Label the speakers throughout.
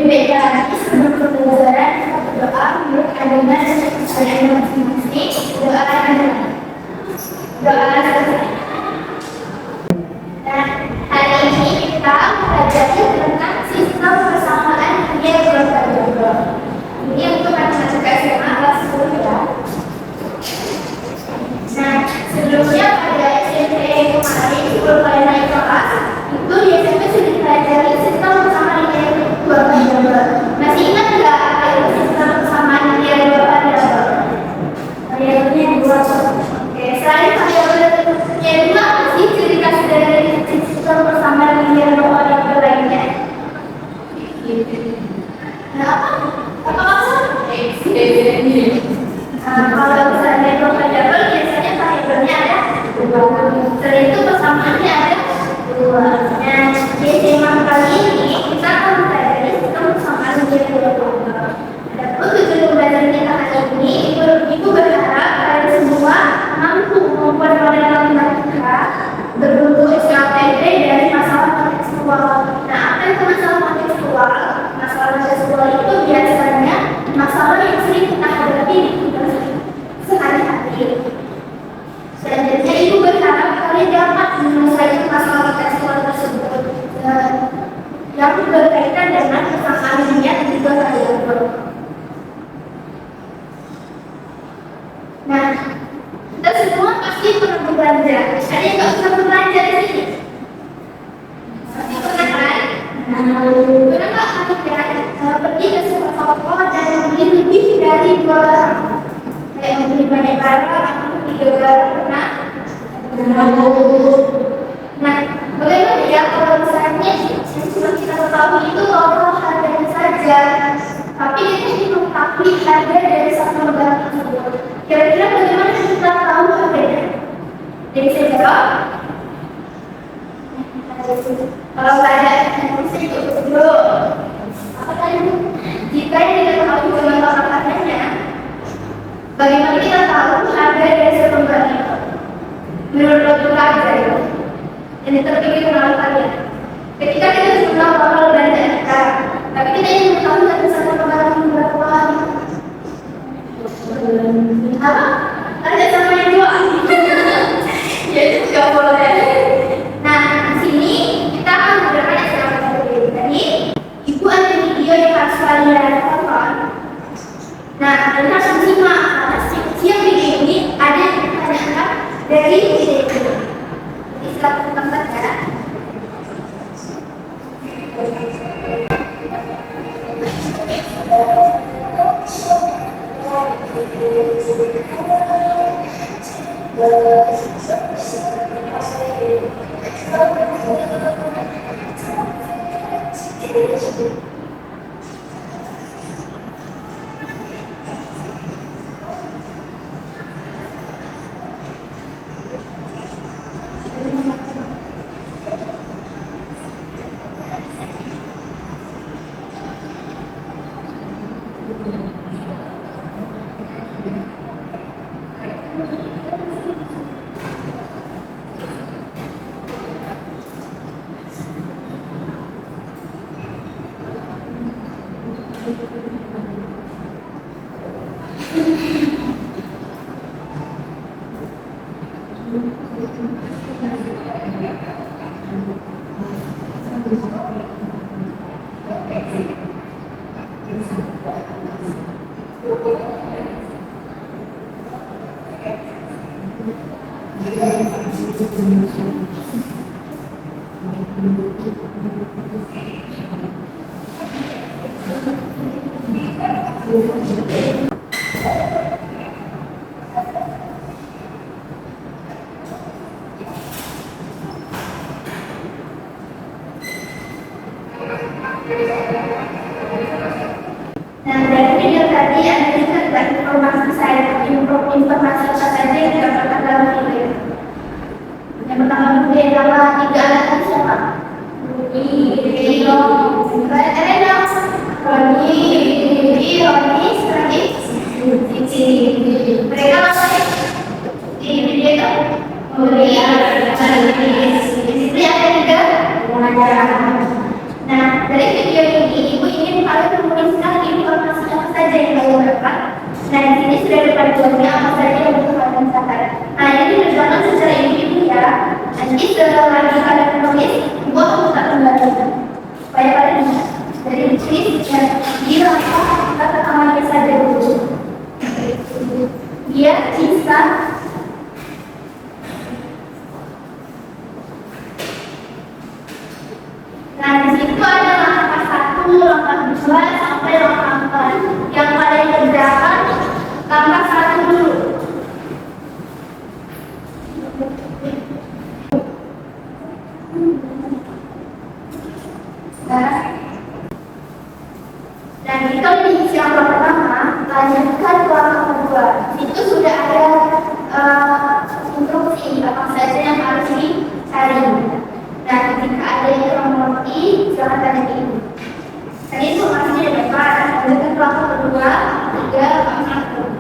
Speaker 1: beda lagi sebelum pembelajaran kita berdoa menurut agama dan kepercayaan masing-masing. Doa selesai. Nah, hari ini kita mempelajari tentang sistem persamaan linear bervariabel. Ini untuk anak-anak SMA kelas 10 ya. Nah, sebelumnya pada SMP kemarin sebelum kalian naik kelas, itu di SMP sudah dipelajari sistem persamaan linear bervariabel. Masih ingat nggak apa itu sistem persamaan linear bervariabel? Variabelnya dua. Oke, selain variabelnya dua, masih ciri khas dari sistem persamaan linear bervariabel lainnya. Nah, apa maksudnya? Kalau misalnya bervariabel biasanya variabelnya ada dua. Setelah itu persamaannya ada dua. Nah, di tema kali ini kita akan mempelajari sistem persamaan linear bervariabel. Adapun tujuan pembelajaran kita hari ini, Ibu berharap kalian semua mampu membuat model matematika berbentuk SKPD dari masalah kontekstual. Nah, apa itu masalah kontekstual? Masalah kontekstual itu biasanya masalah yang sering kita hadapi di kehidupan sehari-hari. Selanjutnya, Ibu berharap kalian dapat menyelesaikan masalah kontekstual tersebut yang berkaitan dengan persamaan linear dan juga variabel. Nah, kita semua pasti pernah berbelanja. Ada yang nggak pernah berbelanja di sini? Pasti pernah kan? Pernah nggak kalian pergi ke sebuah toko dan membeli lebih dari dua barang? Kayak membeli banyak barang atau 3 barang pernah? Nah, bagaimana ya kalau misalnya cuma kita ketahui itu overall harganya saja, tapi kita ingin mengetahui harga dari satu barang tersebut. Kira-kira bagaimana kita tahu harganya? Jadi saya jawab. Kalau ada emosi itu dulu. Apa tadi? Jika yang tidak tahu bagaimana harganya, bagaimana kita tahu harga dari satu barang itu? Menurut logika aja ya. Ini terpikir melalui kalian. Ketika kita sudah bakal belanja sekarang, tapi kita ingin mengetahui harga satu barang berapa? Apa? Ada sama yang dua. Ya itu nggak boleh. Nah, di sini kita akan menggunakan istilah berbeda. Tadi, Ibu ada video yang harus kalian tonton. Nah, kalian harus simak karena setiap video ini ada yang ditanyakan dari video itu. Jadi silakan tonton ya. Nah, dari video tadi ada juga informasi saya, informasi apa saja yang didapatkan dalam video. Yang pertama video nama 3 anak tadi siapa? Roni, Roni, Cici. Mereka apa? Di video itu mulia, di sini ada 3 pengajaran. Nah, dari video ini Ibu ingin kalian menuliskan informasi apa saja yang kalian dapat. Nah, di sini sudah ada panduannya apa saja yang perlu kalian catat. Nah, ini dikerjakan secara individu ya. Nanti setelah lagi kalian menulis, ibu akan tak kembali supaya kalian ingat. Jadi di sini dia kata namanya saja dulu. Dia bisa. Nah, di situ ada langkah 1, langkah 2, sampai langkah 4. Yang kalian kerjakan langkah 1 dulu. Dan jika di yang pertama, lanjutkan ke langkah kedua. Itu sudah ada instruksi apa saja yang harus dicari. Nah, jika ada yang kurang mengerti, silakan tanya ibu. Tadi informasinya dapat, lanjutkan ke langkah kedua, 3, langkah 1.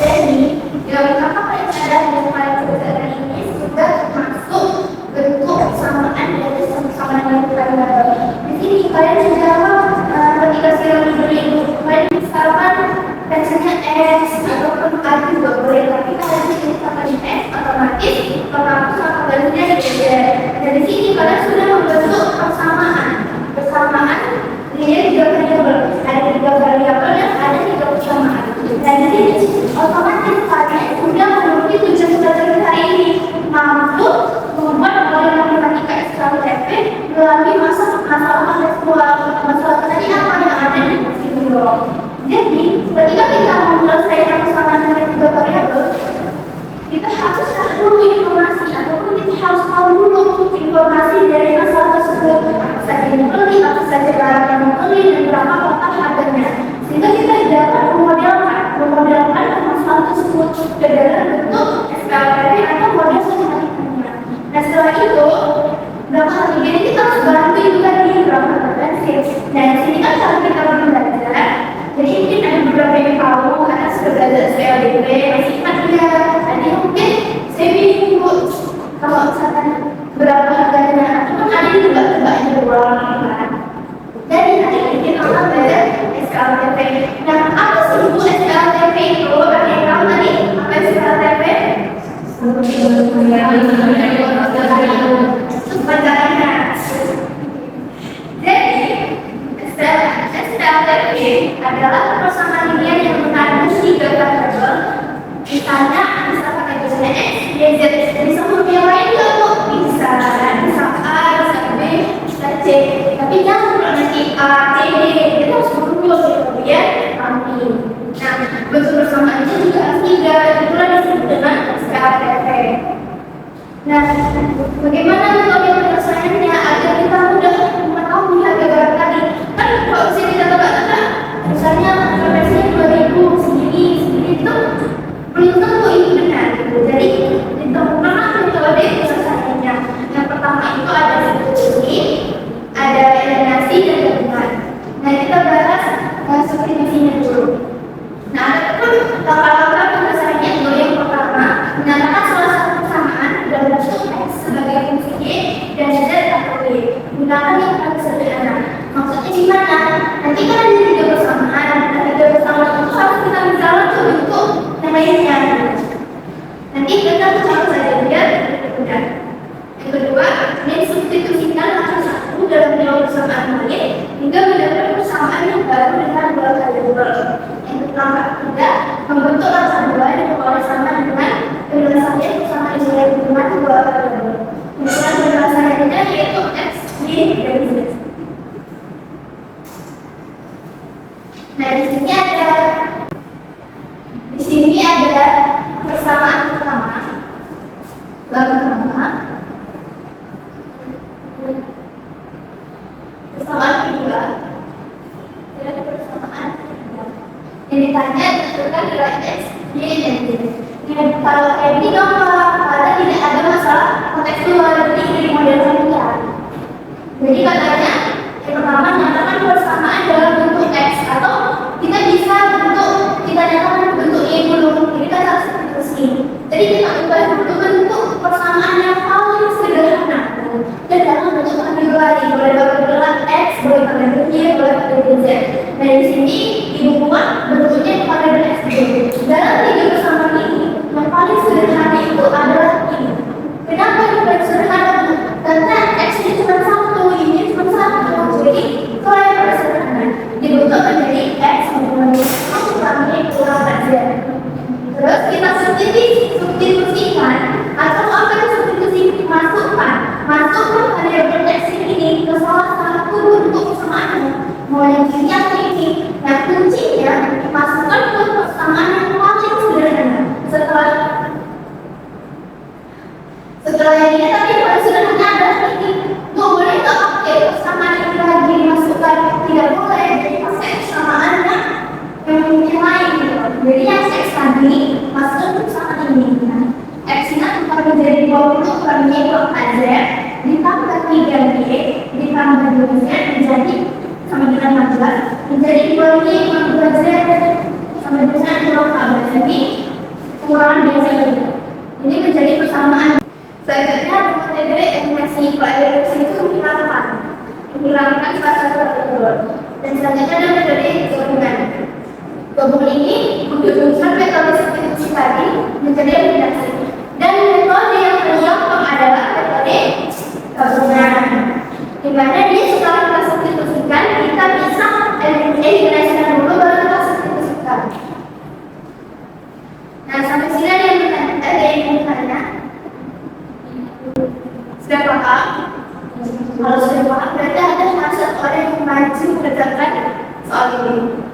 Speaker 1: Jadi, yang pertama yang ada di file pelajaran ini sudah masuk bentuk persamaan dari persamaan yang kalian. Di sini kalian sudah ketika silang dulu kalian misalkan bacanya X ataupun A juga boleh, tapi kalau di sini pakai X otomatis penghapus sama barunya beda. Dan di sini kalian sudah membentuk persamaan ini 3 variabel, ada 3 variabel dan ada 3 persamaan. Dan di sini otomatis kalian sudah memenuhi tujuan pelajaran hari ini, mampu membuat model matematika SKUTP melalui masalah tekstual. Masalah tadi apa yang ada di sini. Jadi ketika kita menyelesaikan persamaan dari 3 variabel, kita harus tahu dulu informasi ataupun kita harus tahu dulu informasi dari masalah tersebut, apa saja yang dibeli, apa saja barang yang dibeli, dan berapa total harganya, sehingga kita dapat memodelkan masalah tersebut ke dalam bentuk SKUTP atau model matematikanya. Nah, setelah itu berapa lagi? Jadi kita harus bantu juga di berapa referensi. Nah, di sini kan kalau kita belajar, jadi mungkin ada beberapa yang tahu karena sudah belajar SPLDP, masih ingat ya. Tadi mungkin saya bingung kalau misalkan berapa harganya, cuma ada juga tebaknya berulang kan. Jadi hari ini kita akan belajar SKUTP. Nah, apa sih bu SKUTP itu? Ada yang tahu tadi apa SKUTP? Sebenarnya. Jadi SKUTP adalah persamaan linear yang mengandung 3 variabel. Misalnya bisa pakai biasanya X, Y, Z. Bisa huruf yang lain nggak bu? Bisa A, bisa B, bisa C. Tapi jangan kalau nanti A, C, D kita harus huruf ya kami. Nah, bentuk persamaan itu juga harus 3. Itulah disebut dengan SKUTP. Nah, bagaimana metode penyelesaiannya agar kita mudah mengetahui harga-harga tadi? Kan kalau bisa kita tebak-tebak, misalnya referensinya 2000 segini itu belum tentu itu benar. Jadi ditemukanlah metode penyelesaiannya. Yang pertama itu ada substitusi, ada eliminasi dan gabungan. Nah, kita bahas substitusinya dulu. Nah, ada pun langkah-langkah penyelesaiannya itu yang pertama menyatakan salah satu persamaan dalam bentuk X sebagai fungsi Y dan Z atau Y. Gunakan yang paling sederhana. Maksudnya gimana? Nanti kan ada 3 persamaan. Nah, 3 persamaan itu harus kita misalkan ke bentuk yang lainnya. Nanti kita harus ada biar mudah. Yang kedua, mensubstitusikan langkah 1 dalam nilai persamaan lain hingga mendapat persamaan yang baru dengan 2 variabel. Yang langkah ketiga, tentukan nilai X, Y, dan Z. Kalau kayak gini gampang, karena tidak ada masalah kontekstual dari model familiar. Jadi katanya yang pertama nyatakan persamaan dalam bentuk X, atau kita bisa kita nyatakan bentuk Y dulu. Jadi kita harus seperti ini. Jadi kita ubah bentuk persamaan yang paling sederhana. Dan dalam bentuk kategori, boleh pakai X, boleh pakai Y, boleh pakai Z. Nah di sini dibuat bentuknya pakai X. Dalam tiga persamaan ini, yang paling sederhana itu adalah ini. Kenapa ini paling sederhana? Karena X ini cuma satu, ini cuma satu. Jadi kalau yang paling sederhana dibentuk menjadi X kurang Z. Terus kita substitusikan, atau apa yang substitusi? Masukkan variabel X ini ke salah satu bentuk persamaan. Mau yang ini atau ini? Nah kuncinya masukkan ke persamaan yang paling sederhana. Setelah yang ini tadi yang paling sederhana adalah ini. Nggak boleh nggak pakai persamaan yang lagi dimasukkan, tidak boleh. Jadi pakai persamaan yang lain. Jadi yang X tadi masukkan ke persamaan ini. Nah, X ini akan menjadi 20 per Y per Z ditambah 3Y ditambah 2Z menjadi sama dengan 15 menjadi 2Y per 2Z sama dengan 12. Jadi kurang biasa juga. Ini menjadi persamaan. Selanjutnya metode eliminasi. Kalau eliminasi itu menghilangkan salah satu variabel. Dan selanjutnya ada metode gabungan. Gabungan ini menggabungkan metode substitusi tadi menjadi eliminasi. Dan metode yang keempat adalah metode gabungan, di mana dia setelah kita substitusikan kita bisa eliminasikan dulu baru kita substitusikan. Nah sampai sini ada yang bertanya. Sudah paham? Kalau sudah paham berarti ada satu orang yang maju berdasarkan soal ini.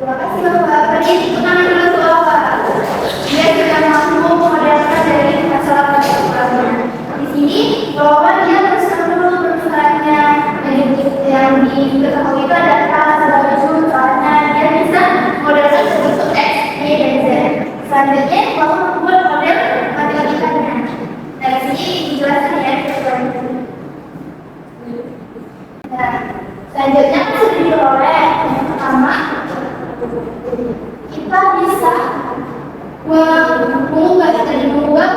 Speaker 1: Terima kasih Bapak. Tadi ditekan dulu Bapak. Dia sudah mampu memodelkan dari masalah persoalannya. Di sini Bapak dia harus dulu persoalannya. Yang diketahui itu ada salah satu persoalannya. Dia bisa modelkan bentuk X, Y, dan Z. Selanjutnya Bapak membuat model matematikanya. Dari sini dijelaskan ya persoalannya. Nah, selanjutnya sudah diperoleh yang pertama. Kita bisa mengubah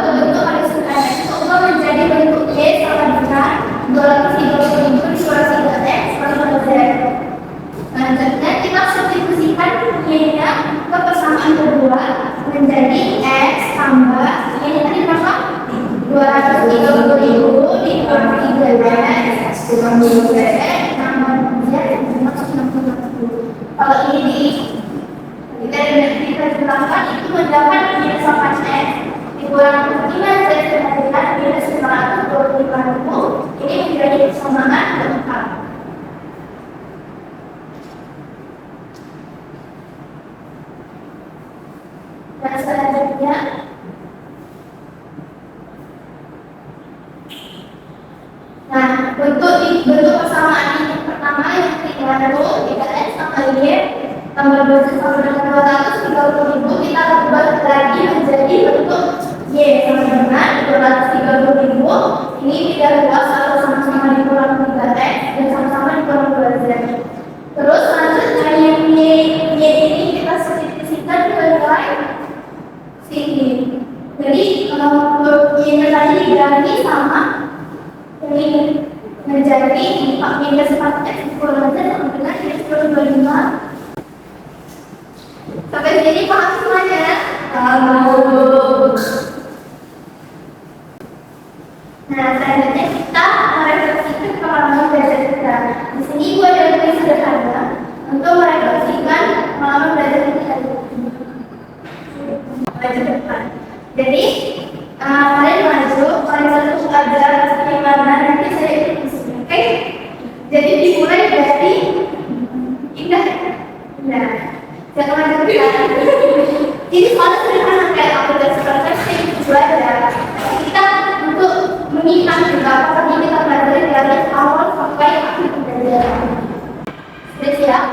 Speaker 1: ke bentuk paling sederhana. Untuk menjadi bentuk Y sama dengan 230 dikurangi 3X per 2Z. Selanjutnya kita substitusikan Y-nya ke persamaan kedua menjadi X tambah Y-nya tadi berapa? 230 dikurangi 3X kurang 2Z tambah Z 160. Kalau ini kita jumlahkan itu mendapat minus 8X dikurang 5Z dengan minus 525.000. Ini menjadi persamaan keempat. Dan selanjutnya bentuk persamaan ini pertama yang 3x sama Y tambah 200 sama dengan 230.000 kita ubah lagi menjadi bentuk Y sama dengan 230.000 ini 3 ruas atau sama-sama dikurang 3X dan sama-sama dikurang 2Z. Terus selanjutnya yang Y ini kita sisihkan ke nilai sini. Jadi Y-nya tadi diganti sama ini menjadi 4-4X dikurang Z sama dengan Y-25. Sampai sini paham semuanya? Tahu. Nah, selanjutnya kita merefleksikan pengalaman belajar kita. Di sini gue ada lebih sederhana untuk merefleksikan pengalaman belajar kita belajar depan. Jadi, kalian maju, kalian satu belajar gimana nanti saya ikut di sini, oke? Jadi dimulai dari indah. Nah. Jangan macam ini soalnya sederhana kayak aplikasi persepsi belajar. Kita untuk mengingat juga apa kita belajar dari awal sampai akhir pembelajaran. Sudah siap?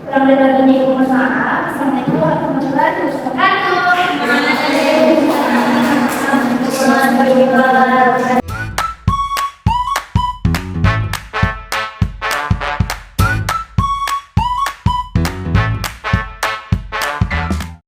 Speaker 2: Kurang lebih ini pengusaha sampai